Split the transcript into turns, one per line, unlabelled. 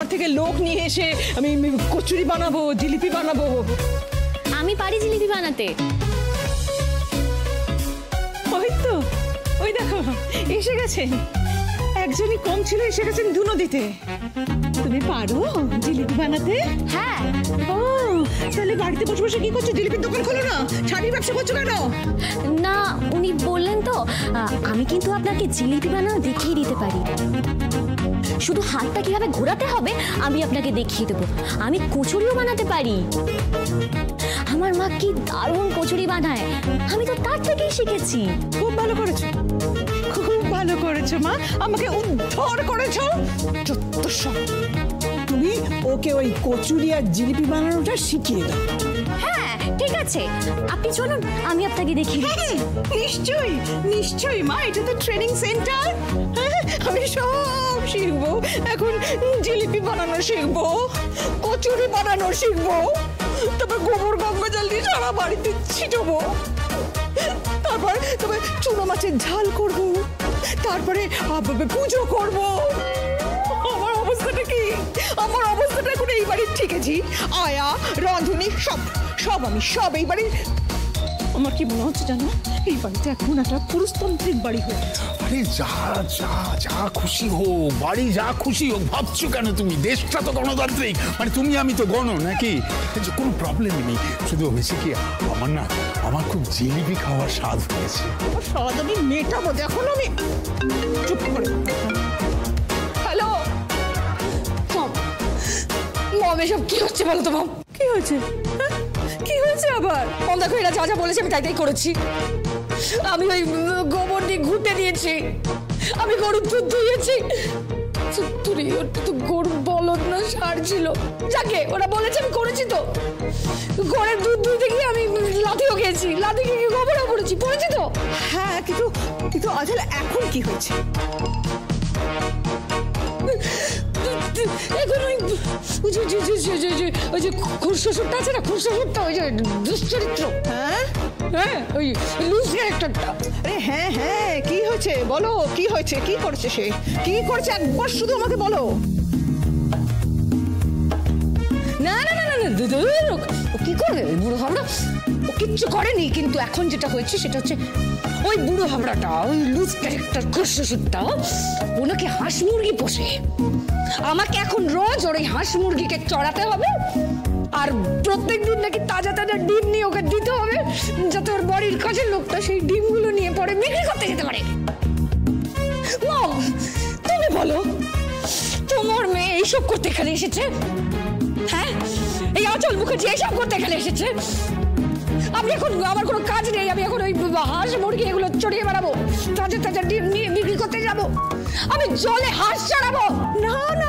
থেকে লোক নিয়ে এসে আমি কচুরি বানাবো, জিলিপি বানাবো।
আমি পারি জিলিপি বানাতে।
ওই তো, ওই দেখো এসে গেছেন, একজনই কম ছিল, এসে গেছেন দুনো দিতে। তুমি পারো জিলিপি বানাতে?
হ্যাঁ।
ও তাহলে বাড়িতে বসে বসে কি করছো? জিলিপির দোকান খোলো না, শাড়ির ব্যবসা করছো কেন?
না, উনি বললেন তো আমি কিন্তু আপনাকে জিলিপি বানানো দেখিয়ে দিতে পারি। শুধু হাতটা কিভাবে ঘোরাতে হবে আমি আপনাকে দেখিয়ে দেবো। আমি কচুরিও বানাতে পারি। আমার মা কি দারুণ কচুরি বানায়, আমি তো তার থেকেই শিখেছি।
খুব ভালো করেছো, খুব ভালো করেছো মা, আমাকে উদ্ধার করেছো। যত সব, তুমি ওকে ওই কচুরি আর জিলিপি বানানোটা শিখিয়ে দাও।
হ্যাঁ ঠিক আছে, আপনি চলুন আমি আপনাকে দেখিয়ে দিচ্ছি।
নিশ্চয়ই নিশ্চয়ই মা, এটা তো ট্রেনিং সেন্টার। আমি সব শিখবো, এখন জিলিপি বানানো শিখবো, কচুরি বানানো শিখবো, তারপর গোবর গঙ্গা জল দিয়ে সারা বাড়িতে ছিটাবো, তারপর চুনো মাছের ঝাল করবো, তারপরে পুজো করবো। আমার অবস্থাটা কি? আমার অবস্থাটা এখন এই বাড়ির ঠিকেছি, আয়া রাঁধুনি সব সব আমি, সব এই বাড়ির। আমার কি মনে হচ্ছে জানো, এই বাড়িতে এখন একটা পুরুষতান্ত্রিক বাড়ি হয়ে গেছে।
আরে যা যা যা খুশি হোক, বাড়ি যা খুশি হোক, ভাবছো কেন তুমি? দেশটা তো গণতান্ত্রিক, মানে তুমি আমি তো গণ নাকি, কোনো প্রবলেমই নেই। শুধু হয়েছে কি, আমার খুব জিলিপি খাওয়ার স্বাদ হয়েছে।
স্বাদ আমি মেটাবো, দেখো আমি চুপ করে। হ্যালো মম, এসব কি হচ্ছে বলো তো মম? কি হয়েছে? কি হয়েছে আবার? মম দেখো, এরা যা যা বলেছে আমি তাই তাই করেছি। আমি ওই গোবর দিয়ে ঘুটে দিয়েছি, আমি গরুর দুধ ধুয়েছি। গরু বলদ না ষাঁড় ছিল, যাকে ওরা বলেছে আমি করেছি। তো গরের দুধ ধুতে গিয়ে আমি লাঠিও খেয়েছি, লাঠি খেয়ে গোবরও পড়েছি তো। হ্যাঁ কিন্তু কিন্তু আসলে এখন কি হয়েছে? এখন ওই যে খুরশ্বশুরটা আছে না, খুরশ্বশুরটা ওই যে দুশ্চরিত্র, হ্যাঁ হ্যাঁ ওই লুজ ক্যারেক্টারটা। আরে হ্যাঁ হ্যাঁ, কি হয়েছে বলো, কি হয়েছে? কি করছে সে? কি করছে একবার শুধু আমাকে বলো। না না না না, ও কি করবে ওই বুড়ো হাবড়া? ও কিচ্ছু করেনি, কিন্তু এখন যেটা হয়েছে সেটা হচ্ছে ওই বুড়ো হাবড়াটা, ওই লুজ ক্যারেক্টার খুরশ্বশুরটা, ওনাকে হাঁস মুরগি পোষে। আমাকে এখন রোজ ওর এই হাঁস মুরগিকে চড়াতে হবে, আর প্রত্যেকদিন নাকি তাজা তাজা ডিম নিয়ে ওকে দিতে হবে, যাতে ওর বাড়ির কাজের লোকটা সেই ডিমগুলো নিয়ে পরে বিক্রি করতে যেতে পারে। মম তুমি বলো, তোমার মেয়ে এইসব করতে এখানে এসেছে? হ্যাঁ, এই আঁচল মুখার্জি এইসব করতে এখানে এসেছে? আমি এখন, আমার কোনো কাজ নেই, আমি এখন ওই হাঁস মুরগি এগুলো চড়িয়ে বেড়াবো, তাজা তাজা ডিম নিয়ে বিক্রি করতে যাবো, আমি জলে হাঁস চড়াবো? না না।